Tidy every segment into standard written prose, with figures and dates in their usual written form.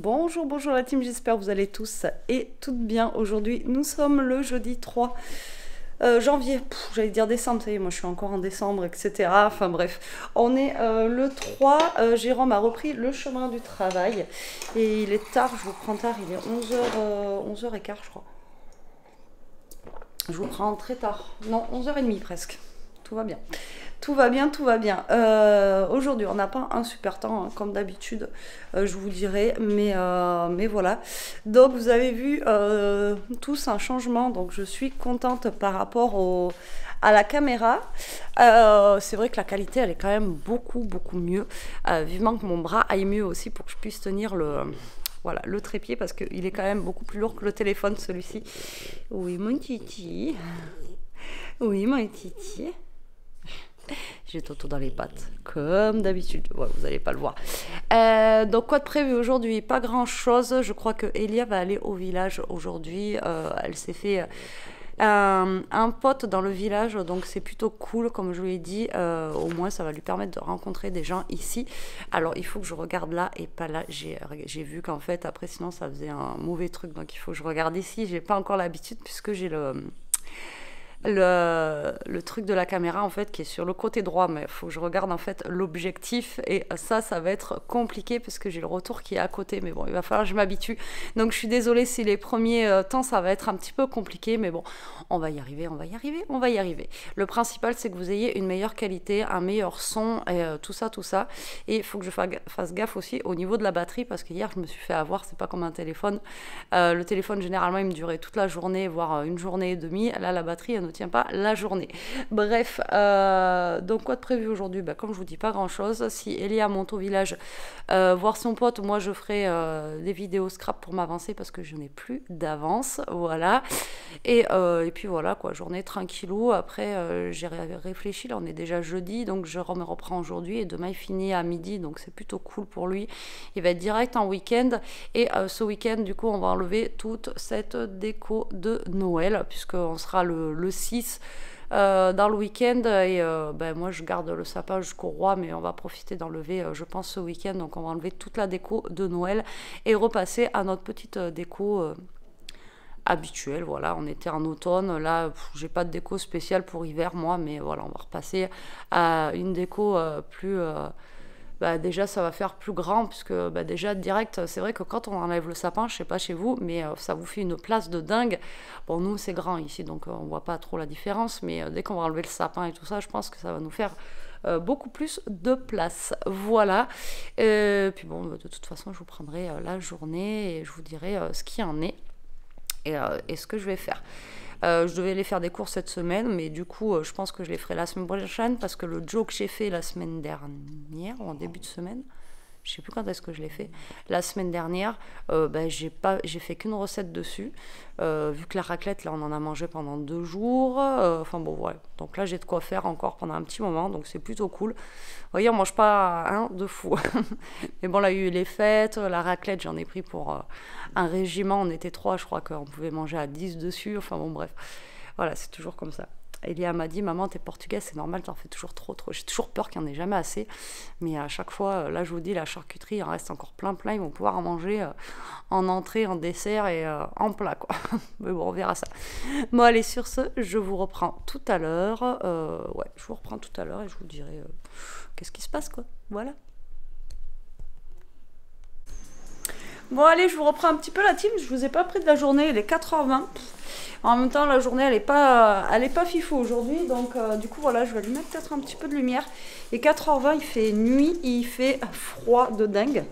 Bonjour, bonjour la team, j'espère que vous allez tous et toutes bien. Aujourd'hui, nous sommes le jeudi 3 janvier, j'allais dire décembre, ça y est, moi je suis encore en décembre, etc. Enfin bref, on est le 3, Jérôme a repris le chemin du travail et il est tard, je vous prends tard, il est 11h15 je crois. Je vous prends très tard, non 11h30 presque, tout va bien. Tout va bien, tout va bien. Aujourd'hui, on n'a pas un super temps, hein, comme d'habitude, je vous dirai, mais voilà. Donc, vous avez vu tous un changement, donc je suis contente par rapport à la caméra. C'est vrai que la qualité, elle est quand même beaucoup mieux. Vivement que mon bras aille mieux aussi pour que je puisse tenir voilà, le trépied, parce qu'il est quand même beaucoup plus lourd que le téléphone, celui-ci. Oui, mon titi. Oui, mon titi. J'ai Toto dans les pattes, comme d'habitude. Ouais, vous n'allez pas le voir. Donc, quoi de prévu aujourd'hui? Pas grand-chose. Je crois que Elia va aller au village aujourd'hui. Elle s'est fait un pote dans le village, donc c'est plutôt cool, comme je vous l'ai dit. Au moins, ça va lui permettre de rencontrer des gens ici. Alors, il faut que je regarde là et pas là. J'ai vu qu'en fait, après, sinon, ça faisait un mauvais truc. Donc, il faut que je regarde ici. J'ai pas encore l'habitude puisque j'ai le truc de la caméra en fait qui est sur le côté droit, mais il faut que je regarde en fait l'objectif et ça va être compliqué parce que j'ai le retour qui est à côté, mais bon, il va falloir que je m'habitue. Donc je suis désolée si les premiers temps ça va être un petit peu compliqué, mais bon, on va y arriver, on va y arriver, on va y arriver. Le principal c'est que vous ayez une meilleure qualité, un meilleur son et tout ça, et il faut que je fasse gaffe aussi au niveau de la batterie parce que hier je me suis fait avoir, c'est pas comme un téléphone. Le téléphone généralement il me durait toute la journée, voire une journée et demie. Là la batterie elle ne tient pas la journée. Bref, donc quoi de prévu aujourd'hui? Comme je vous dis, pas grand chose. Si Elia monte au village voir son pote, moi je ferai des vidéos scrap pour m'avancer parce que je n'ai plus d'avance, voilà. Et puis voilà quoi, journée tranquillou. Après j'ai réfléchi, là on est déjà jeudi, donc je me reprends aujourd'hui et demain il finit à midi, donc c'est plutôt cool pour lui. Il va être direct en week-end et ce week-end du coup on va enlever toute cette déco de Noël puisqu'on sera le 6 dans le week-end et moi je garde le sapin jusqu'au roi, mais on va profiter d'enlever je pense ce week-end, donc on va enlever toute la déco de Noël et repasser à notre petite déco habituelle. Voilà, on était en automne, là j'ai pas de déco spéciale pour hiver moi, mais voilà, on va repasser à une déco plus déjà ça va faire plus grand puisque déjà direct, c'est vrai que quand on enlève le sapin, je sais pas chez vous, mais ça vous fait une place de dingue. Bon, nous c'est grand ici, donc on voit pas trop la différence, mais dès qu'on va enlever le sapin et tout ça, je pense que ça va nous faire beaucoup plus de place. Voilà. Puis bon, de toute façon, je vous prendrai la journée et je vous dirai ce qu'il en est et ce que je vais faire. Je devais les faire des courses cette semaine, mais du coup, je pense que je les ferai la semaine prochaine parce que le Joe que j'ai fait la semaine dernière, ou en début de semaine, je sais plus quand est-ce que je l'ai fait, la semaine dernière, j'ai fait qu'une recette dessus, vu que la raclette, là, on en a mangé pendant 2 jours, enfin bon, voilà. Donc là, j'ai de quoi faire encore pendant un petit moment, donc c'est plutôt cool. Vous voyez, on mange pas de fou. Mais bon, là, il y a eu les fêtes, la raclette, j'en ai pris pour un régiment, on était 3, je crois qu'on pouvait manger à 10 dessus, enfin bon, bref. Voilà, c'est toujours comme ça. Elia m'a dit, maman, t'es portugaise, c'est normal, t'en fais toujours trop. J'ai toujours peur qu'il n'y en ait jamais assez. Mais à chaque fois, là, je vous dis, la charcuterie, il en reste encore plein. Ils vont pouvoir en manger en entrée, en dessert et en plat, quoi. Mais bon, on verra ça. Bon, allez, sur ce, je vous reprends tout à l'heure. Ouais, je vous reprends tout à l'heure et je vous dirai qu'est-ce qui se passe, quoi. Voilà. Bon, allez, je vous reprends un petit peu la team. Je vous ai pas pris de la journée, il est 4h20. En même temps, la journée, elle est pas fifou aujourd'hui. Donc, du coup, voilà, je vais lui mettre peut-être un petit peu de lumière. Et 4h20, il fait nuit, il fait froid de dingue.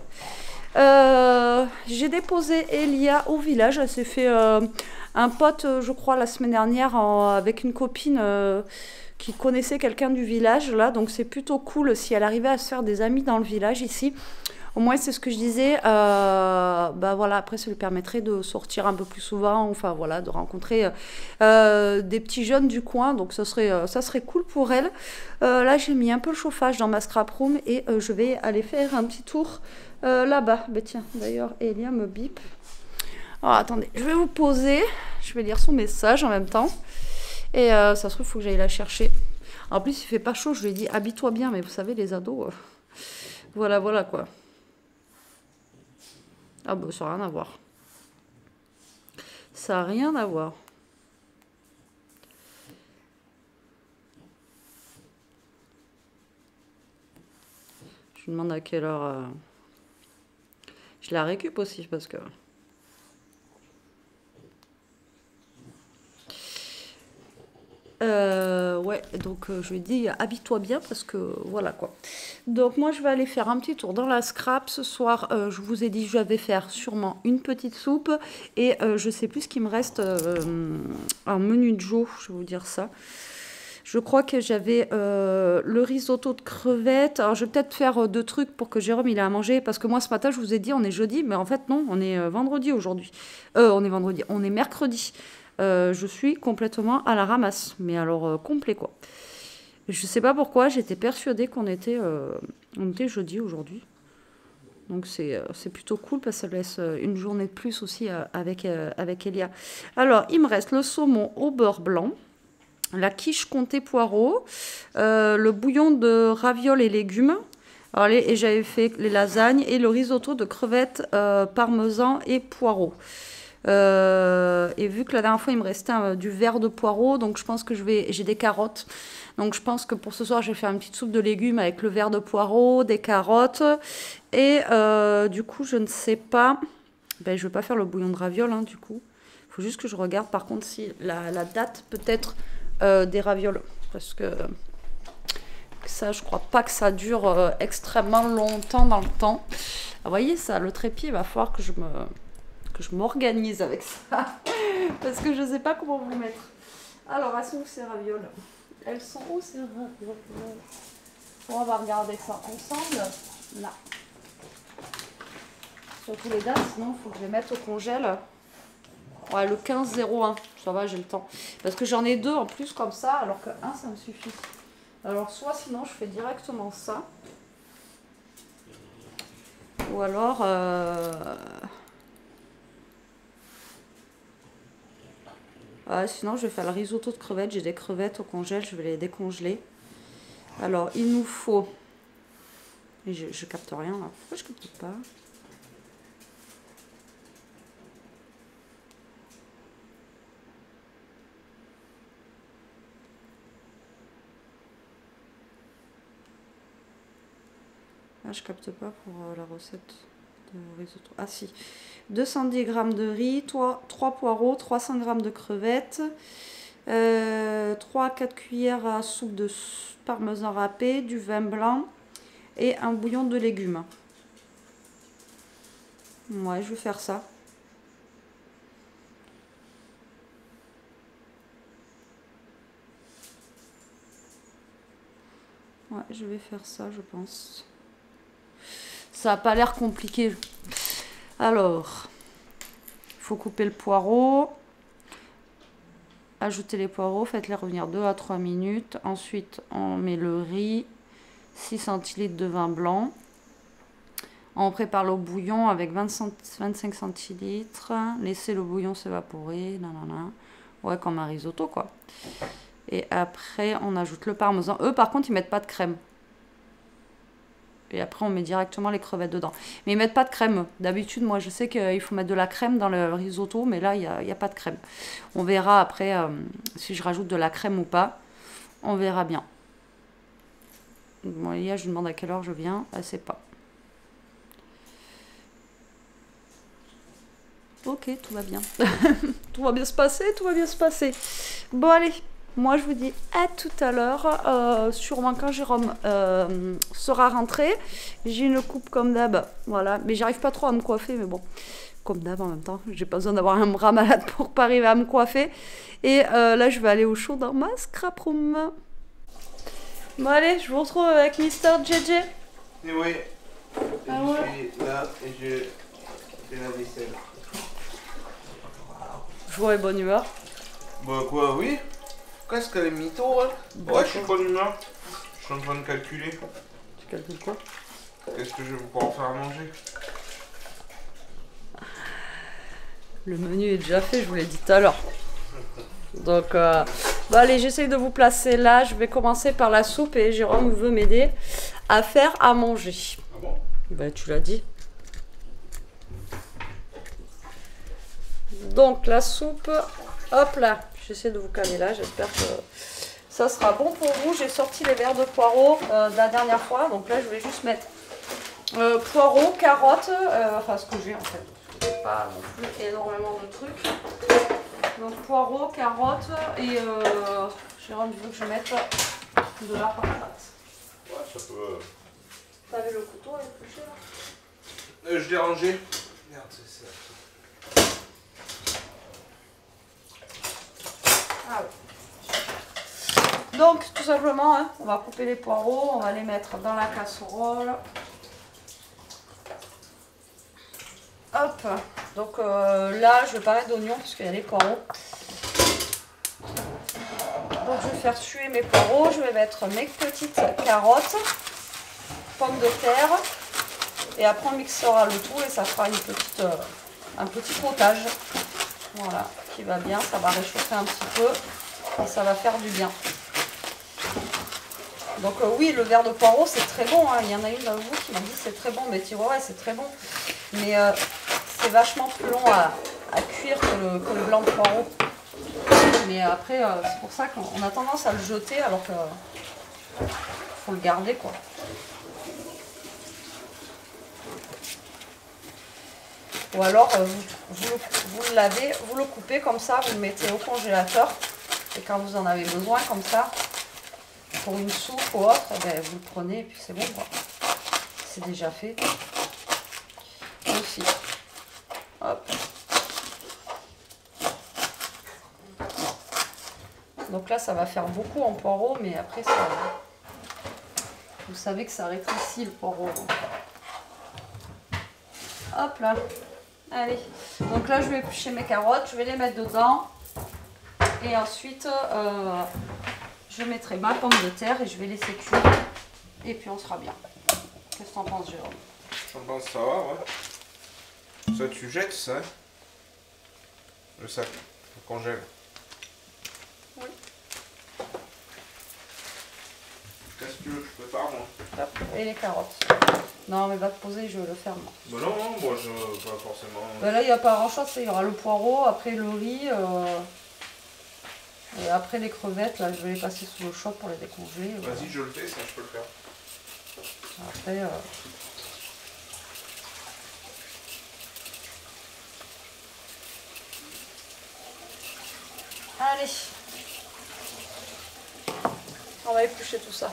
J'ai déposé Elia au village. Elle s'est fait un pote, je crois, la semaine dernière avec une copine qui connaissait quelqu'un du village, là. Donc, c'est plutôt cool si elle arrivait à se faire des amis dans le village ici. Au moins, c'est ce que je disais. Voilà, après, ça lui permettrait de sortir un peu plus souvent, enfin voilà, de rencontrer des petits jeunes du coin. Donc, ça serait cool pour elle. Là, j'ai mis un peu le chauffage dans ma scrap room et je vais aller faire un petit tour là-bas. Tiens, d'ailleurs, Elia me bip. Alors, attendez, je vais vous poser. Je vais lire son message en même temps. Et ça se trouve, il faut que j'aille la chercher. En plus, il fait pas chaud. Je lui ai dit, habille-toi bien. Mais vous savez, les ados, voilà, quoi. Ah bah ça n'a rien à voir. Ça n'a rien à voir. Je me demande à quelle heure... Je la récup aussi parce que... ouais, donc je lui ai dit habille-toi bien parce que voilà quoi. Donc moi je vais aller faire un petit tour dans la scrap ce soir. Je vous ai dit je vais faire sûrement une petite soupe et je sais plus ce qu'il me reste un menu de jour, je vais vous dire ça. Je crois que j'avais le risotto de crevettes. Alors je vais peut-être faire deux trucs pour que Jérôme il ait à manger parce que moi ce matin je vous ai dit on est jeudi mais en fait non on est vendredi aujourd'hui. On est vendredi, on est mercredi. Je suis complètement à la ramasse, mais alors complet quoi. Je sais pas pourquoi, j'étais persuadée qu'on était jeudi aujourd'hui. Donc c'est plutôt cool parce que ça laisse une journée de plus aussi avec Elia. Alors il me reste le saumon au beurre blanc, la quiche comté poireau, le bouillon de ravioles et légumes. Alors, et j'avais fait les lasagnes et le risotto de crevettes parmesan et poireau. Et vu que la dernière fois il me restait du verre de poireau, donc je pense que j'ai des carottes, donc je pense que pour ce soir je vais faire une petite soupe de légumes avec le verre de poireau, des carottes et du coup je ne sais pas, ben, je vais pas faire le bouillon de ravioles hein, du coup, il faut juste que je regarde par contre si la date peut-être des ravioles parce que ça je crois pas que ça dure extrêmement longtemps dans le temps. Ah, vous voyez ça, le trépied il va falloir que je m'organise avec ça parce que je sais pas comment vous mettre. Alors elles sont où ces ravioles? Elles sont où ces ravioles? On va regarder ça ensemble. Là. Surtout les dates, sinon il faut que je les mette au congèle. Ouais, le 15-01, ça va, j'ai le temps. Parce que j'en ai deux en plus comme ça, alors que un ça me suffit. Alors soit sinon je fais directement ça. Ou alors... sinon, je vais faire le risotto de crevettes. J'ai des crevettes au congèle, je vais les décongeler. Alors, il nous faut... Et je capte rien là. Pourquoi je capte pas? Ah, je capte pas pour la recette de risotto. Ah si. 210 g de riz, 3 poireaux, 300 g de crevettes, 3-4 cuillères à soupe de parmesan râpé, du vin blanc et un bouillon de légumes. Ouais, je vais faire ça. Ouais, je vais faire ça, je pense. Ça n'a pas l'air compliqué. Alors, il faut couper le poireau. Ajouter les poireaux, faites-les revenir 2 à 3 minutes. Ensuite, on met le riz, 6 centilitres de vin blanc. On prépare le bouillon avec 25 centilitres. Laissez le bouillon s'évaporer. Ouais, comme un risotto, quoi. Et après, on ajoute le parmesan. Eux, par contre, ils mettent pas de crème. Et après, on met directement les crevettes dedans. Mais ils mettent pas de crème. D'habitude, moi, je sais qu'il faut mettre de la crème dans le risotto, mais là, il n'y a pas de crème. On verra après si je rajoute de la crème ou pas. On verra bien. Bon, Elia, je lui demande à quelle heure je viens. Elle sait pas. Ok, tout va bien. Tout va bien se passer, tout va bien se passer. Bon, allez. Moi, je vous dis à tout à l'heure. Sûrement quand Jérôme sera rentré. J'ai une coupe comme d'hab. Voilà. Mais j'arrive pas trop à me coiffer. Mais bon, comme d'hab en même temps. J'ai pas besoin d'avoir un bras malade pour pas arriver à me coiffer. Et là, je vais aller au chaud dans ma scrap room. Bon, allez, je vous retrouve avec Mister JJ. Et oui. Je suis là et je fais la vaisselle. Je vois bonne humeur. Bah quoi, oui. Qu'est-ce qu'elle est mytho, hein? Ouais, je suis de bonne humeur. Je suis en train de calculer. Tu calcules quoi? Qu'est-ce que je vais pouvoir faire à manger? Le menu est déjà fait, je vous l'ai dit tout à l'heure. Donc, bon, allez, j'essaye de vous placer là. Je vais commencer par la soupe et Jérôme veut m'aider à faire à manger. Ah bon? Bah, tu l'as dit. Donc la soupe, hop là, j'essaie de vous caler là, j'espère que ça sera bon pour vous. J'ai sorti les verres de poireaux de la dernière fois, donc là je vais juste mettre poireaux, carottes, enfin ce que j'ai en fait. Pas non plus énormément de trucs. Donc poireaux, carottes et Jérôme veut que je mette de la patate. Ouais, ça peut. T'avais le couteau à éplucher là? Je l'ai rangé. Merde, c'est ça. Ah ouais. Donc tout simplement, hein, on va couper les poireaux, on va les mettre dans la casserole. Hop, donc là je vais pas mettre d'oignons parce qu'il y a les poireaux. Donc je vais faire suer mes poireaux, je vais mettre mes petites carottes, pommes de terre et après on mixera le tout et ça fera une petite, un petit potage. Voilà, qui va bien, ça va réchauffer un petit peu et ça va faire du bien. Donc oui, le verre de poireau c'est très bon, hein. Il y en a une d'entre vous qui m'a dit c'est très bon, mais tu vois, ouais, c'est très bon. Mais c'est vachement plus long à cuire que le blanc de poireau. Mais après, c'est pour ça qu'on a tendance à le jeter alors que faut le garder quoi. Ou alors vous le lavez, vous le coupez comme ça, vous le mettez au congélateur et quand vous en avez besoin comme ça, pour une soupe ou autre, ben, vous le prenez et puis c'est bon quoi. C'est déjà fait. Aussi. Hop. Donc là ça va faire beaucoup en poireau, mais après ça, vous savez que ça rétrécit le poireau. Hop là. Allez. Donc là je vais éplucher mes carottes, je vais les mettre dedans. Et ensuite je mettrai ma pomme de terre et je vais laisser cuire. Et puis on sera bien. Qu'est-ce que t'en penses, Jérôme? J'en pense ça va, ouais. Ça tu jettes ça, hein? Le sac, le congèle. Oui. Qu'est-ce que tu veux que je prépare moi? Hop. Et les carottes. Non mais va te poser, je vais le faire moi. Bah non, moi je pas forcément. Bah là il n'y a pas grand chose, il y aura le poireau, après le riz. Et après les crevettes, là je vais les passer sous le choc pour les décongeler. Vas-y, je le fais, ça je peux le faire. Après, allez, on va éplucher tout ça.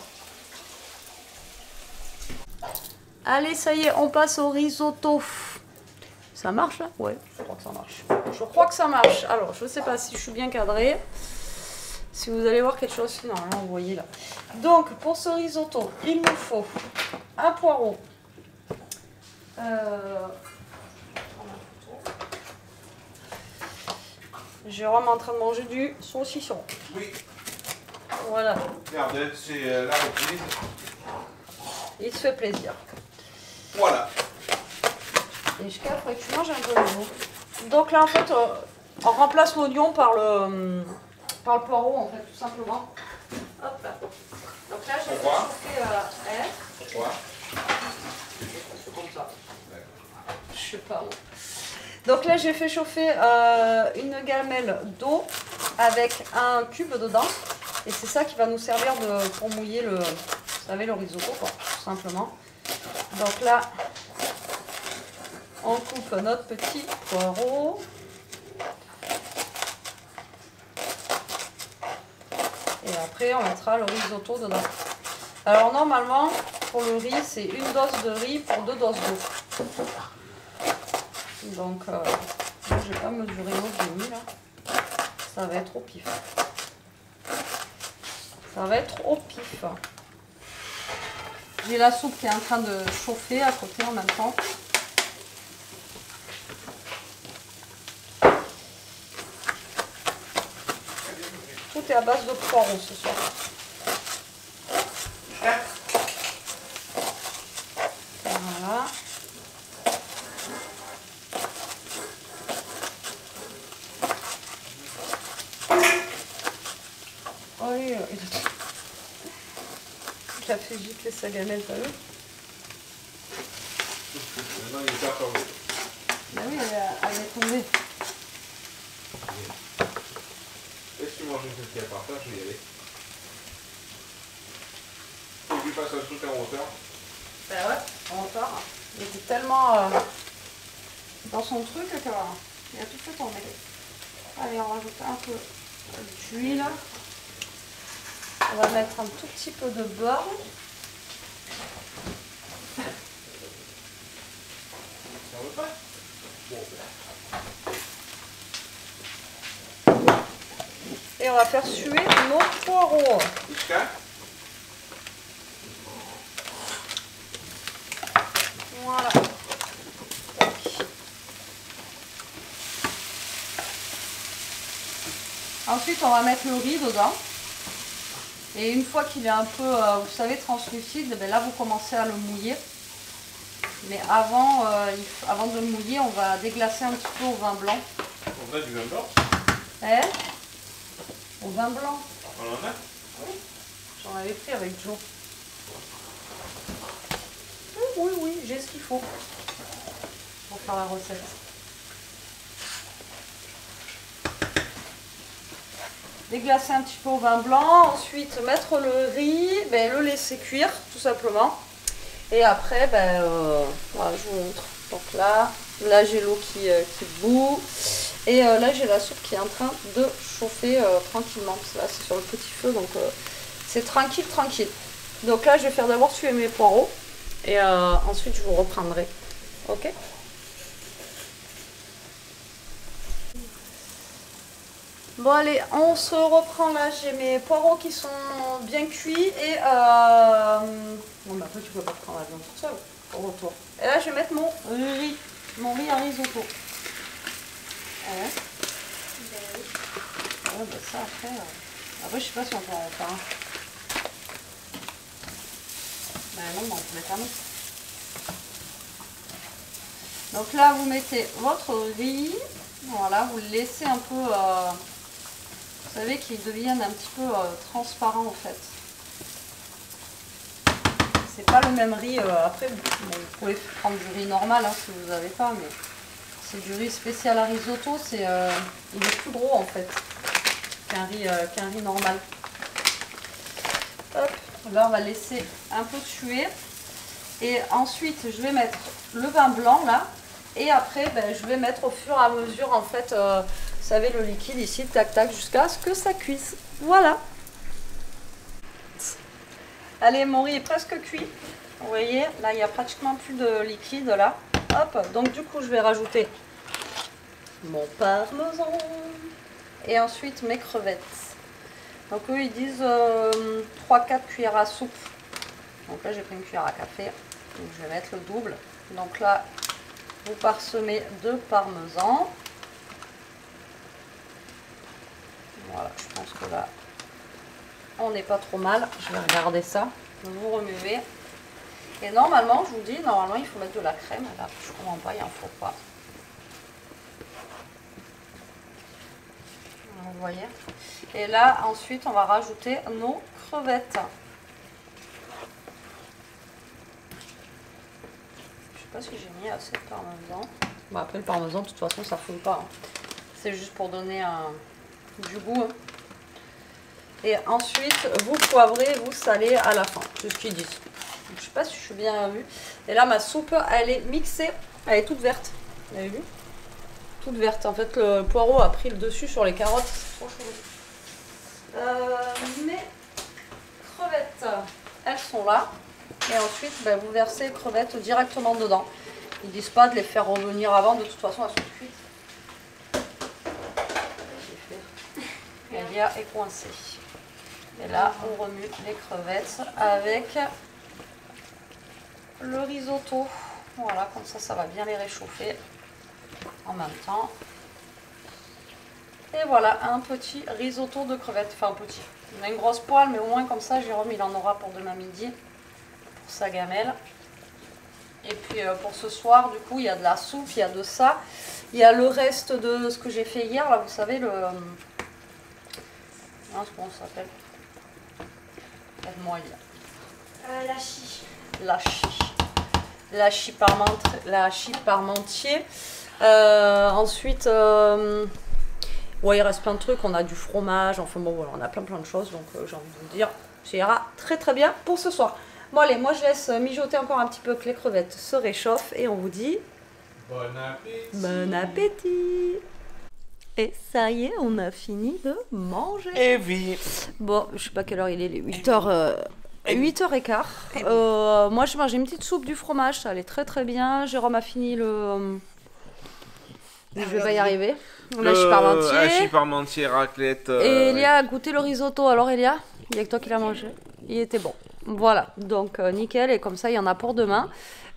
Allez, ça y est, on passe au risotto. Ça marche là? Ouais, je crois que ça marche. Je crois que ça marche. Alors, je ne sais pas si je suis bien cadrée. Si vous allez voir quelque chose, normalement, vous voyez là. Donc, pour ce risotto, il nous faut un poireau. Jérôme est en train de manger du saucisson. Oui. Voilà. Regardez, c'est la reprise. Il se fait plaisir. Voilà. Et je faudrait que tu manges un peu l'oignon. Donc là, en fait, on remplace l'oignon par le poireau, en fait, tout simplement. Hop là. Donc là, j'ai fait chauffer Pourquoi? c'est comme ça. Je sais pas. Donc là, j'ai fait chauffer une gamelle d'eau avec un cube dedans. Et c'est ça qui va nous servir pour mouiller le, vous savez, le risotto, quoi, tout simplement. Donc là, on coupe notre petit poireau. Et après, on mettra le risotto dedans. Alors normalement, pour le riz, c'est une dose de riz pour 2 doses d'eau. Donc, je ne vais pas mesurer l'eau que j'ai mis là. Ça va être au pif. Ça va être au pif. J'ai la soupe qui est en train de chauffer à côté en même temps. Tout est à base de poireaux ce soir. Voilà. Oui, il a fait gicler sa gamelle, t'as vu? Non, il est pas fermé. Bah oui, elle est tombée. manger ce qu'il y a par terre, je vais y aller. Faut que tu fasses un truc en hauteur. Ben ouais, en hauteur. Il était tellement dans son truc qu'il a tout fait tomber. Allez, on va rajouter un peu d'huile. On va mettre un tout petit peu de beurre. Ça veut pas? Bon. Et on va faire suer nos poireaux. Jusqu'à? Voilà. Ensuite, on va mettre le riz dedans. Et une fois qu'il est un peu, vous savez, translucide, ben là, vous commencez à le mouiller. Mais avant, avant de le mouiller, on va déglacer un petit peu au vin blanc. On a du vin blanc? Eh? Au vin blanc. On en a? Oui. J'en avais pris avec Joe. Oui, oui, j'ai ce qu'il faut pour faire la recette. Déglacer un petit peu au vin blanc, ensuite mettre le riz, ben, le laisser cuire tout simplement. Et après, ben, voilà, je vous montre. Donc là j'ai l'eau qui bout. Et là j'ai la soupe qui est en train de chauffer tranquillement. Parce que là c'est sur le petit feu, donc c'est tranquille, tranquille. Donc là je vais faire d'abord suer mes poireaux. Et ensuite je vous reprendrai. Ok? Bon allez, on se reprend là, j'ai mes poireaux qui sont bien cuits et bon bah après tu peux pas te prendre la viande toute seule au retour. Et là je vais mettre mon riz à risotto. Ouais. Ouais bah ça après, après je sais pas si on peut en faire un. Bah non, mais on peut mettre un autre. Donc là vous mettez votre riz, voilà, vous le laissez un peu... vous savez qu'ils deviennent un petit peu transparents en fait. C'est pas le même riz. Après, bon, vous pouvez prendre du riz normal hein, si vous n'avez pas, mais c'est du riz spécial à risotto. Il est plus gros en fait qu'un riz normal. Hop, là on va laisser un peu suer. Et ensuite, je vais mettre le vin blanc là. Et après, ben, je vais mettre au fur et à mesure en fait. Vous savez, le liquide ici, tac tac, jusqu'à ce que ça cuise. Voilà. Allez, mon riz est presque cuit. Vous voyez, là, il n'y a pratiquement plus de liquide, là. Hop, donc du coup, je vais rajouter mon parmesan. Et ensuite, mes crevettes. Donc eux, ils disent 3-4 cuillères à soupe. Donc là, j'ai pris une cuillère à café. Donc je vais mettre le double. Donc là, vous parsemez de parmesan. Voilà, je pense que là, on n'est pas trop mal. Je vais regarder ça. Vous remuez. Et normalement, je vous dis, normalement, il faut mettre de la crème. Là, je ne comprends pas, il n'en faut pas. Vous voyez. Et là, ensuite, on va rajouter nos crevettes. Je sais pas si j'ai mis assez de parmesan. Bon, après, le parmesan, de toute façon, ça ne fout pas. Hein. C'est juste pour donner du goût. Et ensuite, vous poivrez, vous salez à la fin. C'est ce qu'ils disent. Donc, je sais pas si je suis bien vue. Et là, ma soupe, elle est mixée. Elle est toute verte. Vous avez vu? Toute verte. En fait, le poireau a pris le dessus sur les carottes. C'est trop chaud. Mes crevettes, elles sont là. Et ensuite, ben, vous versez les crevettes directement dedans. Ils disent pas de les faire revenir avant. De toute façon, elles sont cuites. Elia est coincée. Et là, on remue les crevettes avec le risotto. Voilà, comme ça va bien les réchauffer en même temps. Et voilà, un petit risotto de crevettes. Enfin, petit. On a une grosse poêle, mais au moins comme ça, Jérôme, il en aura pour demain midi, pour sa gamelle. Et puis pour ce soir, du coup, il y a de la soupe, il y a de ça. Il y a le reste de ce que j'ai fait hier, là, vous savez, le... comment ça s'appelle? Aide-moi, La chiche. La hachis parmentier. Ensuite, Ouais, il reste plein de trucs, on a du fromage, enfin bon voilà, on a plein de choses, donc j'ai envie de vous dire, ça ira très bien pour ce soir. Bon allez, moi je laisse mijoter encore un petit peu que les crevettes se réchauffent et on vous dit... Bon appétit. Bon appétit. Et ça y est, on a fini de manger. Et oui. Bon, je sais pas quelle heure il est, les 8h... 8h15. Moi, j'ai mangé une petite soupe du fromage, ça allait très bien. Jérôme a fini le... Je vais pas y arriver. Le hachis parmentier. Hachis parmentier, raclette. Et Elia a goûté le risotto. Alors, Elia, il y a que toi qui l'as mangé. Il était bon. Voilà, donc nickel. Et comme ça, il y en a pour demain.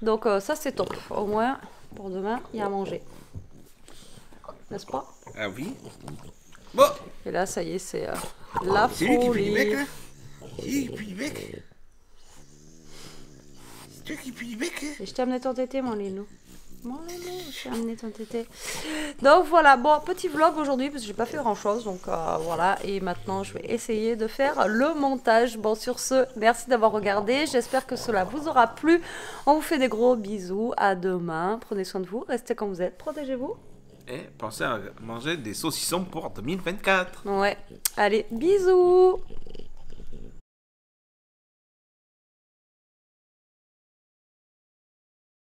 Donc, ça, c'est top. Au moins, pour demain, il y a à manger. N'est-ce pas? Ah oui. Bon. Et là, ça y est, c'est la C'est lui qui pue du bec, folie. là. C'est lui qui pue du bec. C'est toi qui pue du bec, hein. Et je t'ai amené ton tété, mon Lilou. Mon Lilou, je t'ai amené ton tété. Donc voilà, bon, petit vlog aujourd'hui parce que j'ai pas fait grand chose. Donc voilà, et maintenant je vais essayer de faire le montage. Bon, sur ce, merci d'avoir regardé. J'espère que cela vous aura plu. On vous fait des gros bisous. À demain. Prenez soin de vous. Restez comme vous êtes. Protégez-vous. Et pensez à manger des saucissons pour 2024. Ouais. Allez, bisous.